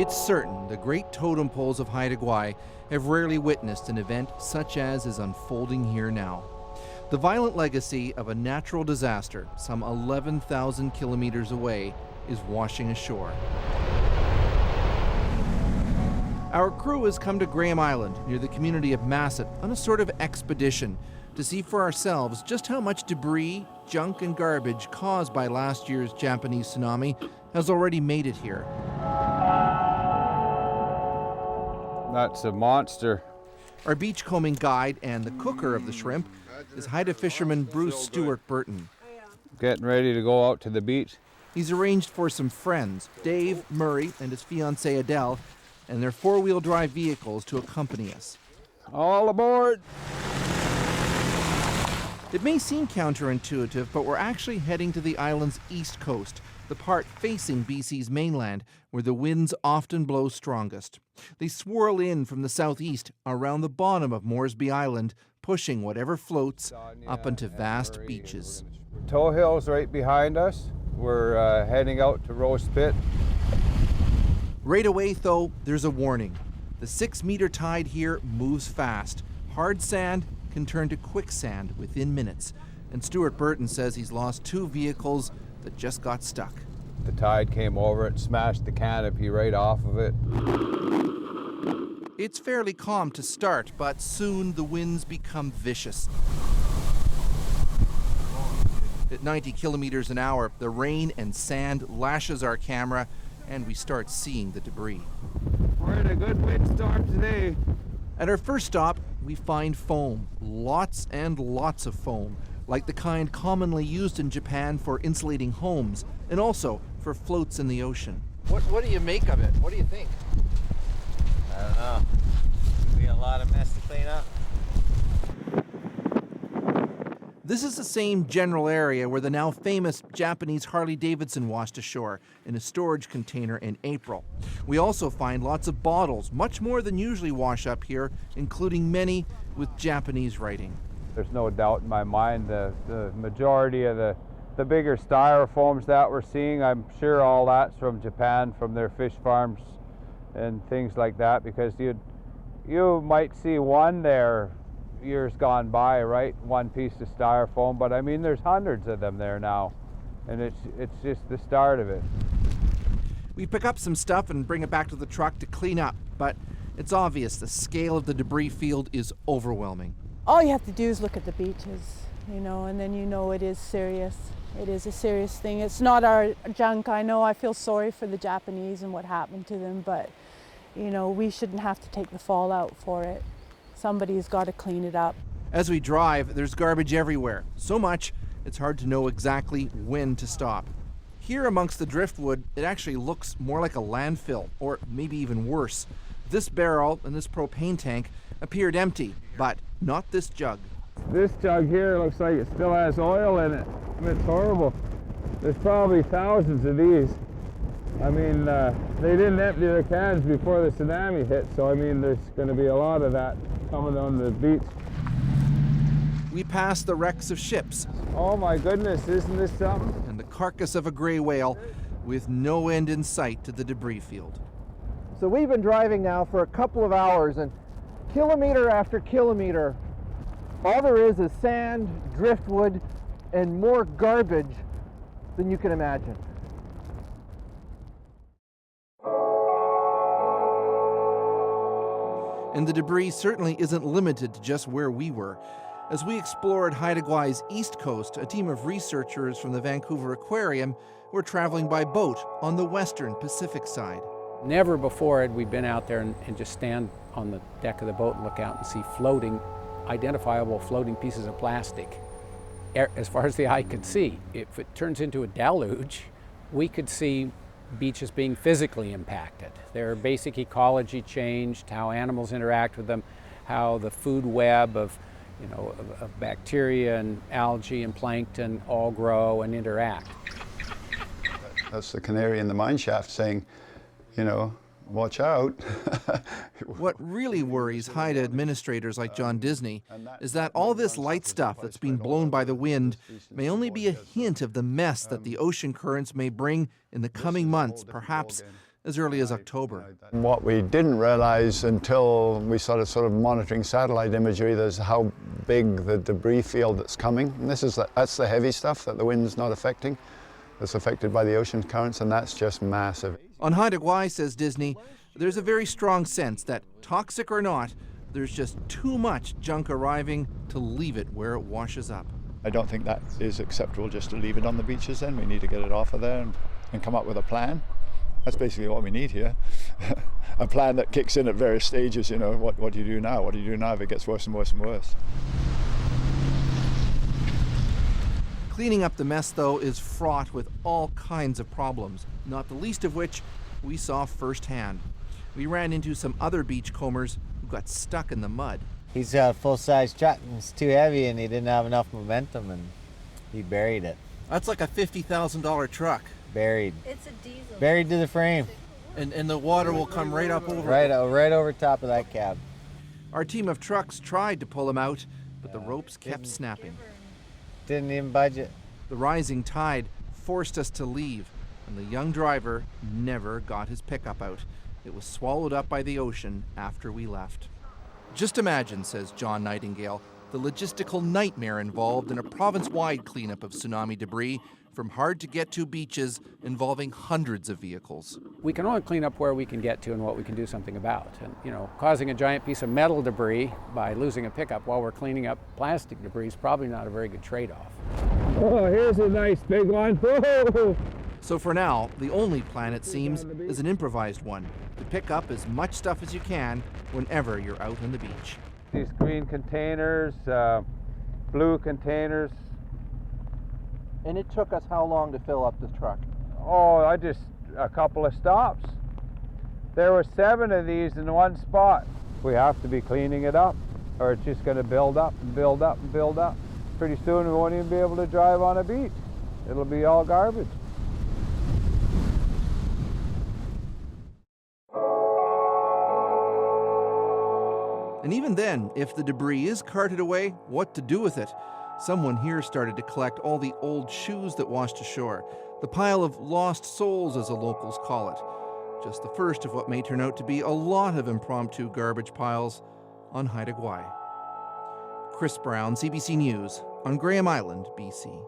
It's certain the great totem poles of Haida Gwaii have rarely witnessed an event such as is unfolding here now. The violent legacy of a natural disaster some 11,000 kilometers away is washing ashore. Our crew has come to Graham Island near the community of Masset on a sort of expedition to see for ourselves just how much debris, junk and garbage caused by last year's Japanese tsunami has already made it here. That's a monster. Our beachcombing guide and the cooker of the shrimp is Haida fisherman Bruce Stewart Burton. Getting ready to go out to the beach. He's arranged for some friends, Dave, Murray, and his fiancée Adele, and their four-wheel drive vehicles to accompany us. All aboard! It may seem counterintuitive, but we're actually heading to the island's east coast, the part facing BC's mainland, where the winds often blow strongest. They swirl in from the southeast around the bottom of Moresby Island, pushing whatever floats up onto vast beaches. Tow Hill's right behind us. We're heading out to Rose Pit. Right away, though, there's a warning. The 6-meter tide here moves fast. Hard sand can turn to quicksand within minutes. And Stuart Burton says he's lost 2 vehicles that just got stuck. The tide came over it, smashed the canopy right off of it. It's fairly calm to start, but soon the winds become vicious. At 90 kilometers an hour, the rain and sand lashes our camera, and we start seeing the debris. We're in a good windstorm today. At our first stop, we find foam. Lots and lots of foam, like the kind commonly used in Japan for insulating homes, and also for floats in the ocean. What do you make of it? What do you think? I don't know. It'll be a lot of mess to clean up. This is the same general area where the now famous Japanese Harley-Davidson washed ashore in a storage container in April. We also find lots of bottles, much more than usually wash up here, including many with Japanese writing. There's no doubt in my mind the majority of the bigger styrofoams that we're seeing, I'm sure all that's from Japan, from their fish farms and things like that, because you might see one there years gone by, right? One piece of styrofoam, but I mean there's hundreds of them there now, and it's just the start of it. We pick up some stuff and bring it back to the truck to clean up, but it's obvious the scale of the debris field is overwhelming. All you have to do is look at the beaches, and then it is serious. It is a serious thing. It's not our junk. I know I feel sorry for the Japanese and what happened to them, but we shouldn't have to take the fallout for it. Somebody's got to clean it up. As we drive, there's garbage everywhere. So much, it's hard to know exactly when to stop. Here amongst the driftwood, it actually looks more like a landfill, or maybe even worse. This barrel and this propane tank appeared empty, but not this jug. This jug here looks like it still has oil in it. It's horrible. There's probably thousands of these. I mean, they didn't empty their cans before the tsunami hit, so I mean, there's going to be a lot of that coming on the beach. We pass the wrecks of ships. Oh my goodness, isn't this something? And the carcass of a gray whale with no end in sight to the debris field. So we've been driving now for a couple of hours, and kilometer after kilometer, all there is sand, driftwood, and more garbage than you can imagine. And the debris certainly isn't limited to just where we were. As we explored Haida Gwaii's east coast, a team of researchers from the Vancouver Aquarium were traveling by boat on the western Pacific side. Never before had we been out there and just stand on the deck of the boat and look out and see identifiable floating pieces of plastic as far as the eye could see. If it turns into a deluge, we could see beaches being physically impacted. Their basic ecology changed, how animals interact with them, how the food web of bacteria and algae and plankton all grow and interact. That's the canary in the mine shaft saying, watch out. What really worries Haida administrators like John Disney is that all this light stuff that's being blown by the wind may only be a hint of the mess that the ocean currents may bring in the coming months, perhaps as early as October. What we didn't realize until we started sort of monitoring satellite imagery is how big the debris field that's coming. And that's the heavy stuff that the wind's not affecting. It's affected by the ocean currents, and that's just massive. On Haida Gwaii, says Disney, there's a very strong sense that, toxic or not, there's just too much junk arriving to leave it where it washes up. I don't think that is acceptable just to leave it on the beaches then. We need to get it off of there and come up with a plan. That's basically what we need here. A plan that kicks in at various stages, you know, what do you do now? What do you do now if it gets worse and worse and worse? Cleaning up the mess, though, is fraught with all kinds of problems, not the least of which we saw firsthand. We ran into some other beachcombers who got stuck in the mud. He's got a full-size truck and it's too heavy and he didn't have enough momentum and he buried it. That's like a $50,000 truck. Buried. It's a diesel. Buried to the frame. And the water will come right up over right over top of that cab. Our team of trucks tried to pull him out, but the ropes kept snapping. Didn't even budget. The rising tide forced us to leave, and the young driver never got his pickup out. It was swallowed up by the ocean after we left. Just imagine, says John Nightingale, the logistical nightmare involved in a province-wide cleanup of tsunami debris from hard-to-get-to beaches involving hundreds of vehicles. We can only clean up where we can get to and what we can do something about. And, you know, causing a giant piece of metal debris by losing a pickup while we're cleaning up plastic debris is probably not a very good trade-off. Oh, here's a nice big one. Whoa. So for now, the only plan, it seems, is an improvised one, to pick up as much stuff as you can whenever you're out on the beach. These green containers, blue containers. And it took us how long to fill up the truck? Oh, a couple of stops. There were 7 of these in one spot. We have to be cleaning it up or it's just going to build up and build up and build up. Pretty soon we won't even be able to drive on a beach. It'll be all garbage. And even then, if the debris is carted away, what to do with it? Someone here started to collect all the old shoes that washed ashore, the pile of lost souls, as the locals call it. Just the first of what may turn out to be a lot of impromptu garbage piles on Haida Gwaii. Chris Brown, CBC News, on Graham Island, BC.